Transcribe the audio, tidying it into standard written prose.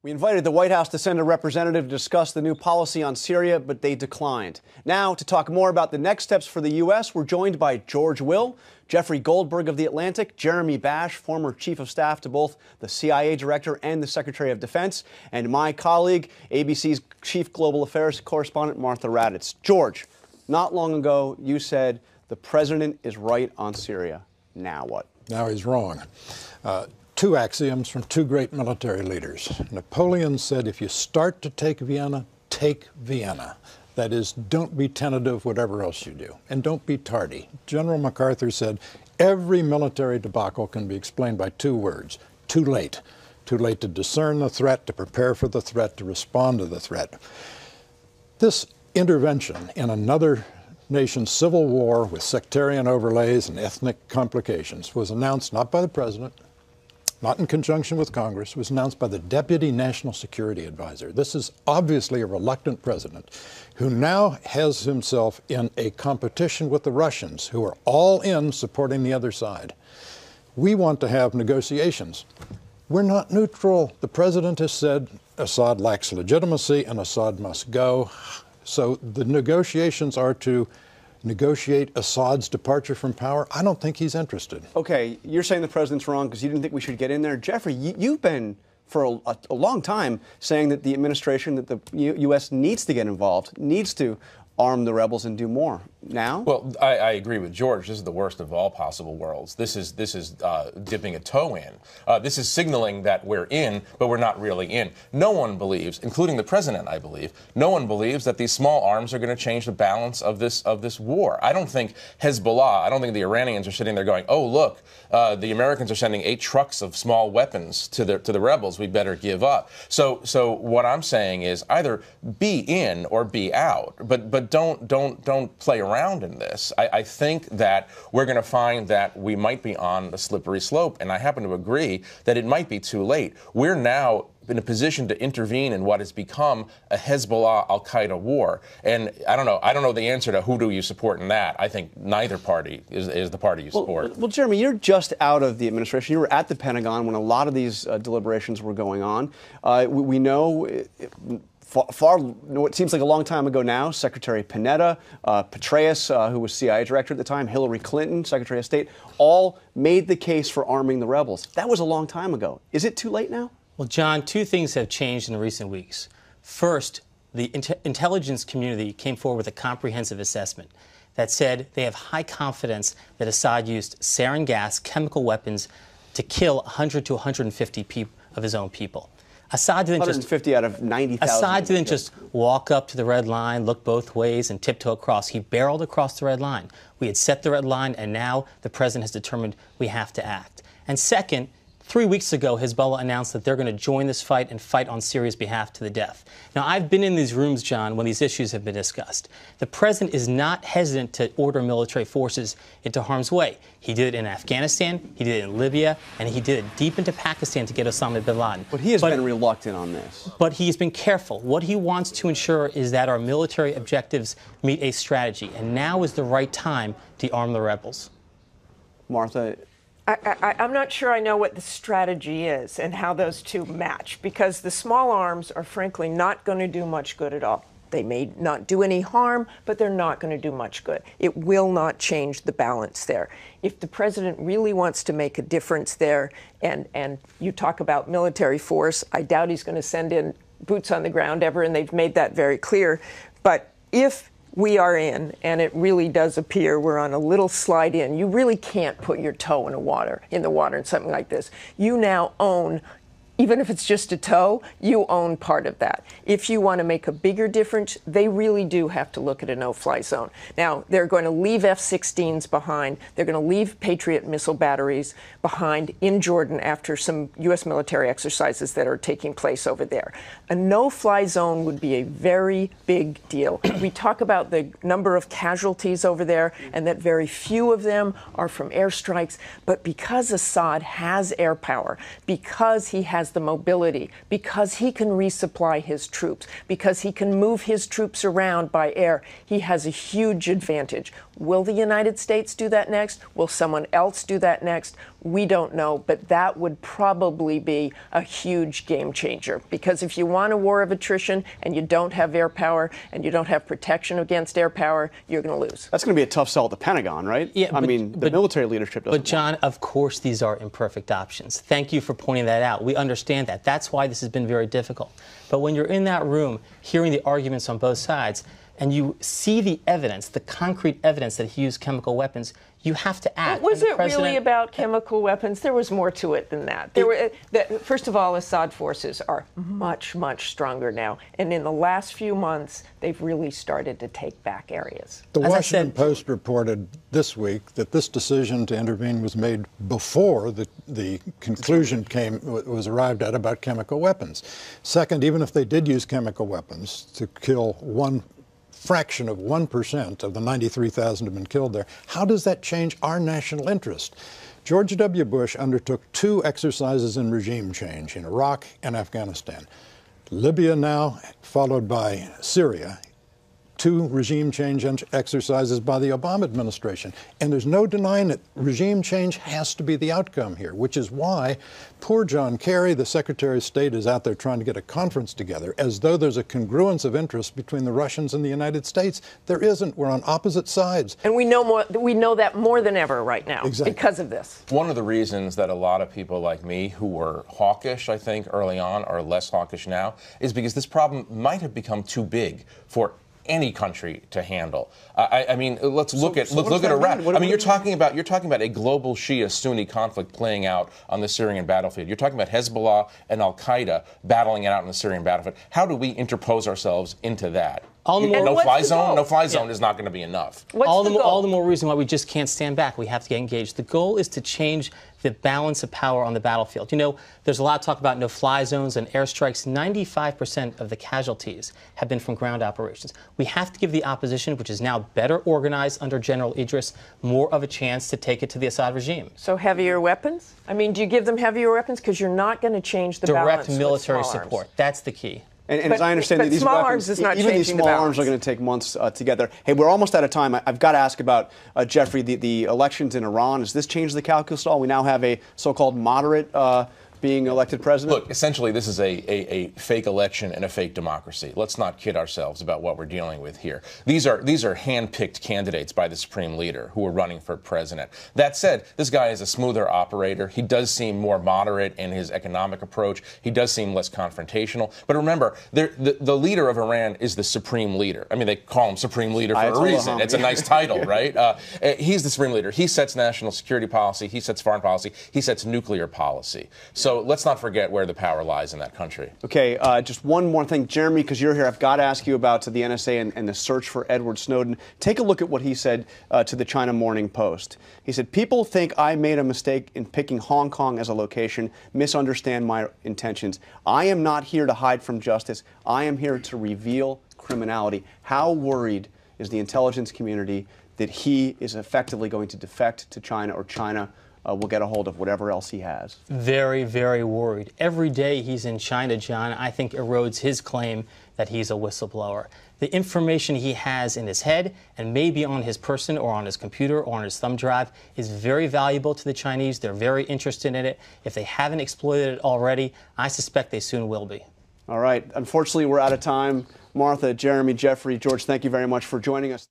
We invited the White House to send a representative to discuss the new policy on Syria, but they declined. Now, to talk more about the next steps for the U.S., we're joined by George Will, Jeffrey Goldberg of The Atlantic, Jeremy Bash, former chief of staff to both the CIA director and the Secretary of Defense, and my colleague, ABC's chief global affairs correspondent, Martha Raddatz. George, not long ago, you said the president is right on Syria. Now what? Now he's wrong. Two axioms from two great military leaders. Napoleon said, if you start to take Vienna, take Vienna. That is, don't be tentative, whatever else you do. And don't be tardy. General MacArthur said, every military debacle can be explained by two words: too late. Too late to discern the threat, to prepare for the threat, to respond to the threat. This intervention in another nation's civil war with sectarian overlays and ethnic complications was announced not by the president, not in conjunction with Congress, was announced by the Deputy National Security Advisor. This is obviously a reluctant president who now has himself in a competition with the Russians, who are all in supporting the other side. We want to have negotiations. We're not neutral. The president has said Assad lacks legitimacy and Assad must go. So the negotiations are to negotiate Assad's departure from power. I don't think he's interested. Okay, you're saying the president's wrong because you didn't think we should get in there. Jeffrey, you've been for a long time saying that the administration, that the U.S. needs to get involved, needs to arm the rebels and do more. Now? Well, I agree with George. This is the worst of all possible worlds. This is dipping a toe in. This is signaling that we're in, but we're not really in. No one believes, including the president, I believe, no one believes that these small arms are going to change the balance of this war. I don't think Hezbollah, I don't think the Iranians are sitting there going, oh, look, the Americans are sending 8 trucks of small weapons to the rebels. We better give up. So what I'm saying is either be in or be out, but don't play around in this. I think that we're going to find that we might be on a slippery slope, and I happen to agree that it might be too late. We're now in a position to intervene in what has become a Hezbollah-Al-Qaeda war. And I don't know the answer to who do you support in that. I think neither party is the party you support. Well, Jeremy, you're just out of the administration. You were at the Pentagon when a lot of these deliberations were going on. We know what seems like a long time ago now, Secretary Panetta, Petraeus, who was CIA director at the time, Hillary Clinton, Secretary of State, all made the case for arming the rebels. That was a long time ago. Is it too late now? Well, John, two things have changed in recent weeks. First, the intelligence community came forward with a comprehensive assessment that said they have high confidence that Assad used sarin gas, chemical weapons, to kill 100 to 150 of his own people. Assad didn't 150 out of 90,000. Assad didn't just walk up to the red line, look both ways, and tiptoe across. He barreled across the red line. We had set the red line, and now the president has determined we have to act. And second, 3 weeks ago, Hezbollah announced that they're going to join this fight and fight on Syria's behalf to the death. Now, I've been in these rooms, John, when these issues have been discussed. The president is not hesitant to order military forces into harm's way. He did it in Afghanistan, he did it in Libya, and he did it deep into Pakistan to get Osama bin Laden. But he has been reluctant on this. But he's been careful. What he wants to ensure is that our military objectives meet a strategy, and now is the right time to arm the rebels. Martha? I'm not sure I know what the strategy is and how those two match, because the small arms are frankly not going to do much good at all. They may not do any harm, but they're not going to do much good. It will not change the balance there. If the president really wants to make a difference there, and you talk about military force, I doubt he's going to send in boots on the ground ever, and they've made that very clear. But if we are in, and it really does appear we're on a little slide in. You really can't put your toe in the water in something like this. You now own, even if it's just a toe, you own part of that. If you want to make a bigger difference, they really do have to look at a no-fly zone. Now, they're going to leave F-16s behind. They're going to leave Patriot missile batteries behind in Jordan after some U.S. military exercises that are taking place over there. A no-fly zone would be a very big deal. We talk about the number of casualties over there and that very few of them are from airstrikes. But because Assad has air power, because he has the mobility, because he can resupply his troops, because he can move his troops around by air, he has a huge advantage. Will the United States do that next? Will someone else do that next? We don't know, but that would probably be a huge game changer, because if you want a war of attrition and you don't have air power and you don't have protection against air power, you're going to lose. That's going to be a tough sell at the Pentagon, right? Yeah, I mean, the military leadership doesn't. But, John, of course these are imperfect options. Thank you for pointing that out. We understand that. That's why this has been very difficult. But when you're in that room, hearing the arguments on both sides, and you see the evidence, the concrete evidence that he used chemical weapons, you have to act. But was it really about chemical weapons? There was more to it than that. First of all, Assad forces are much, much stronger now. And in the last few months, they've really started to take back areas. The Washington Post reported this week that this decision to intervene was made before the conclusion was arrived at about chemical weapons. Second, even if they did use chemical weapons to kill one fraction of 1% of the 93,000 have been killed there, how does that change our national interest? George W. Bush undertook 2 exercises in regime change in Iraq and Afghanistan. Libya now, followed by Syria. 2 regime change exercises by the Obama administration. And there's no denying that regime change has to be the outcome here, which is why poor John Kerry, the Secretary of State, is out there trying to get a conference together as though there's a congruence of interest between the Russians and the United States. There isn't. We're on opposite sides. And we know that more than ever right now because of this. One of the reasons that a lot of people like me who were hawkish, I think, early on are less hawkish now is because this problem might have become too big for any country to handle. I mean, let's look at Iran. I mean, you're talking about a global Shia-Sunni conflict playing out on the Syrian battlefield. You're talking about Hezbollah and Al Qaeda battling it out on the Syrian battlefield. How do we interpose ourselves into that? No-fly zone. No-fly zone is not going to be enough. All the more reason why we just can't stand back. We have to get engaged. The goal is to change the balance of power on the battlefield. You know, there's a lot of talk about no-fly zones and airstrikes. 95% of the casualties have been from ground operations. We have to give the opposition, which is now better organized under General Idris, more of a chance to take it to the Assad regime. So heavier weapons? I mean, do you give them heavier weapons? Because you're not going to change the balance. Direct military support. That's the key. And as I understand, these weapons, even these small arms are going to take months together. Hey, we're almost out of time. I've got to ask about, Jeffrey, the elections in Iran. Has this changed the calculus at all? We now have a so-called moderate being elected president? Look, essentially, this is a fake election and a fake democracy. Let's not kid ourselves about what we're dealing with here. These are hand-picked candidates by the supreme leader who are running for president. That said, this guy is a smoother operator. He does seem more moderate in his economic approach. He does seem less confrontational. But remember, the leader of Iran is the supreme leader. I mean, they call him supreme leader for a reason. It's a nice title, right? He's the supreme leader. He sets national security policy. He sets foreign policy. He sets nuclear policy. So let's not forget where the power lies in that country. Okay, just one more thing. Jeremy, because you're here, I've got to ask you about the NSA and the search for Edward Snowden. Take a look at what he said to the China Morning Post. He said, "People think I made a mistake in picking Hong Kong as a location, misunderstand my intentions. I am not here to hide from justice. I am here to reveal criminality." How worried is the intelligence community that he is effectively going to defect to China, or China will get a hold of whatever else he has? Very, very worried. Every day he's in China, John, I think erodes his claim that he's a whistleblower. The information he has in his head and maybe on his person or on his computer or on his thumb drive is very valuable to the Chinese. They're very interested in it. If they haven't exploited it already, I suspect they soon will be. All right. Unfortunately, we're out of time. Martha, Jeremy, Jeffrey, George, thank you very much for joining us.